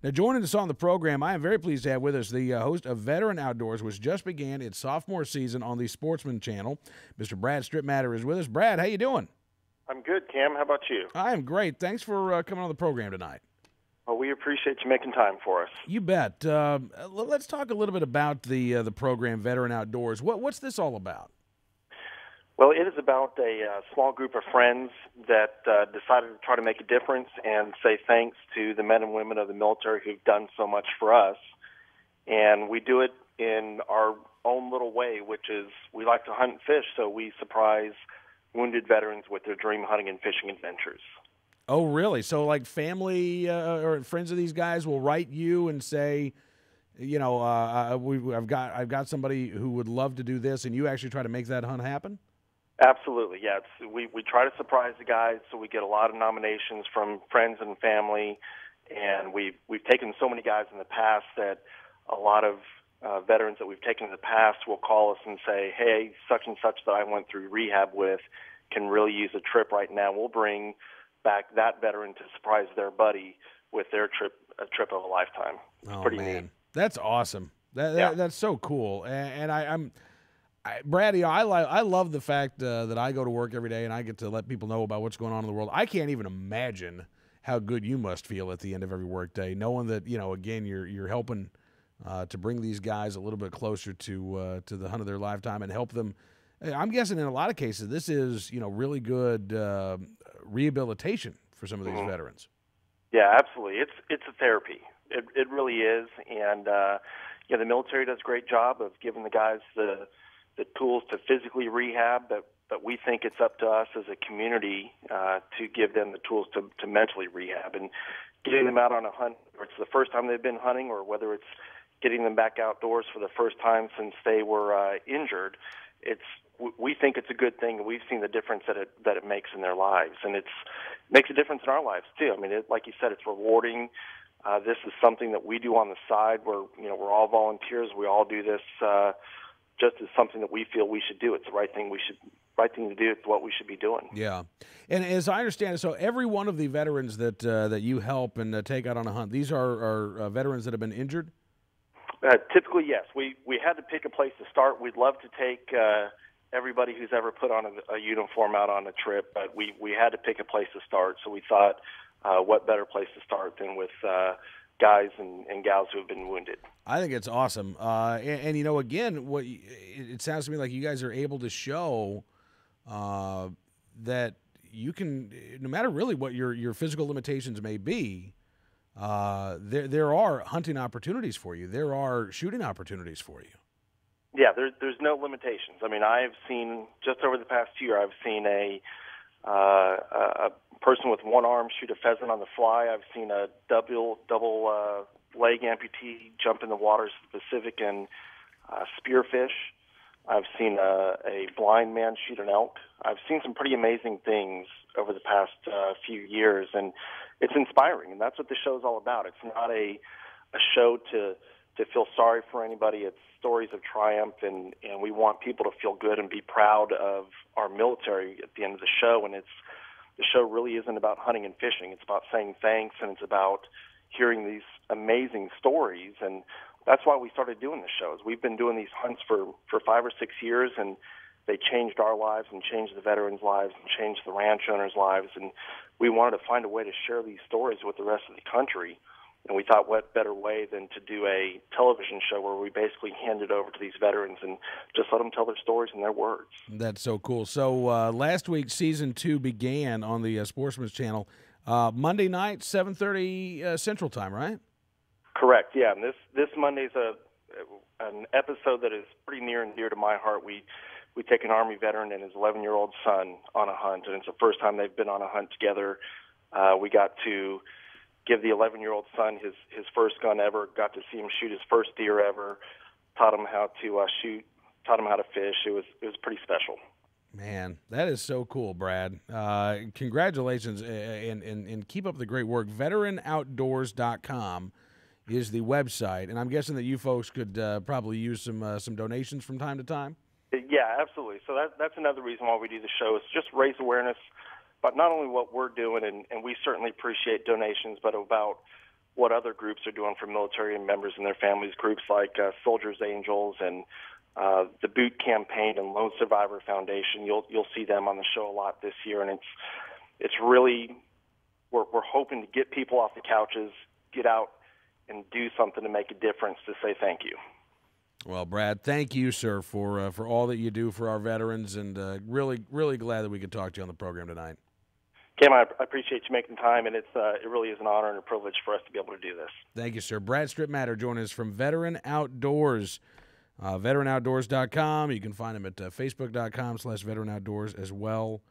Now, joining us on the program, I am very pleased to have with us the host of Veteran Outdoors, which just began its sophomore season on the Sportsman channel. Mr. Brad Stripmatter is with us. Brad, how you doing? I'm good, Cam. How about you? I am great. Thanks for coming on the program tonight. Well, we appreciate you making time for us. You bet. Let's talk a little bit about the program, Veteran Outdoors. What's this all about? Well, it is about a small group of friends that decided to try to make a difference and say thanks to the men and women of the military who've done so much for us. And we do it in our own little way, which is we like to hunt and fish, so we surprise wounded veterans with their dream hunting and fishing adventures. Oh, really? So, like, family or friends of these guys will write you and say, you know, I've got somebody who would love to do this, and you actually try to make that hunt happen? Absolutely, yeah. We try to surprise the guys, so we get a lot of nominations from friends and family, and we've taken so many guys in the past that a lot of veterans that we've taken in the past will call us and say, hey, such and such that I went through rehab with can really use a trip right now. We'll bring back that veteran to surprise their buddy with their trip, a trip of a lifetime. It's pretty neat. That's awesome. That's so cool. And Brad, I love the fact that I go to work every day and I get to let people know about what's going on in the world. I can't even imagine how good you must feel at the end of every work day, knowing that, you know, again, you're helping to bring these guys a little bit closer to the hunt of their lifetime and help them. I'm guessing in a lot of cases this is, you know, really good rehabilitation for some of these veterans. Yeah, absolutely. It's a therapy. It really is, and yeah, the military does a great job of giving the guys the tools to physically rehab, but we think it's up to us as a community to give them the tools to mentally rehab and getting them out on a hunt, or it's the first time they've been hunting, or whether it's getting them back outdoors for the first time since they were injured. We think it's a good thing, and we've seen the difference that it makes in their lives, and it makes a difference in our lives too. I mean, like you said, it's rewarding. This is something that we do on the side. We're all volunteers. We all do this just as something that we feel we should do. It's the right thing to do. It's what we should be doing. Yeah, and as I understand it, so every one of the veterans that you help and take out on a hunt, these are veterans that have been injured. Typically, yes. We had to pick a place to start. We'd love to take everybody who's ever put on a uniform out on a trip, but we had to pick a place to start. So we thought, what better place to start than with guys and gals who have been wounded. I think it's awesome. And you know, again, it sounds to me like you guys are able to show that you can, no matter really what your physical limitations may be, there are hunting opportunities for you. There are shooting opportunities for you. Yeah, there's no limitations. I mean, I've seen, just over the past year, I've seen a person with one arm shoot a pheasant on the fly. I've seen a double leg amputee jump in the waters of the Pacific and spearfish. I've seen a blind man shoot an elk. I've seen some pretty amazing things over the past few years, and it's inspiring, and that's what the show is all about. It's not a show to feel sorry for anybody. It's stories of triumph, and we want people to feel good and be proud of our military at the end of the show. And the show really isn't about hunting and fishing. It's about saying thanks, and it's about hearing these amazing stories. And that's why we started doing the shows. We've been doing these hunts for 5 or 6 years, and they changed our lives and changed the veterans' lives and changed the ranch owners' lives. And we wanted to find a way to share these stories with the rest of the country. And we thought, what better way than to do a television show where we basically hand it over to these veterans and just let them tell their stories in their words. That's so cool. So last week, Season 2 began on the Sportsman's channel. Monday night, 7:30 Central Time, right? Correct, yeah. And this Monday's an episode that is pretty near and dear to my heart. We take an Army veteran and his 11-year-old son on a hunt, and it's the first time they've been on a hunt together. We got to give the 11-year-old son his first gun ever, got to see him shoot his first deer ever, taught him how to shoot, taught him how to fish. It was pretty special. Man, that is so cool, Brad. Congratulations, and keep up the great work. VeteranOutdoors.com is the website, and I'm guessing that you folks could probably use some donations from time to time. Yeah, absolutely. So that's another reason why we do the show, is just raise awareness about not only what we're doing, and we certainly appreciate donations, but about what other groups are doing for military members and their families, groups like Soldiers Angels and the Boot Campaign and Lone Survivor Foundation. You'll see them on the show a lot this year, and it's really we're hoping to get people off the couches, get out and do something to make a difference, to say thank you. Well, Brad, thank you, sir, for all that you do for our veterans, and really glad that we could talk to you on the program tonight. Cam, I appreciate you making time, and it really is an honor and a privilege for us to be able to do this. Thank you, sir. Brad Stripmatter joining us from Veteran Outdoors. VeteranOutdoors.com. You can find him at Facebook.com/VeteranOutdoors as well.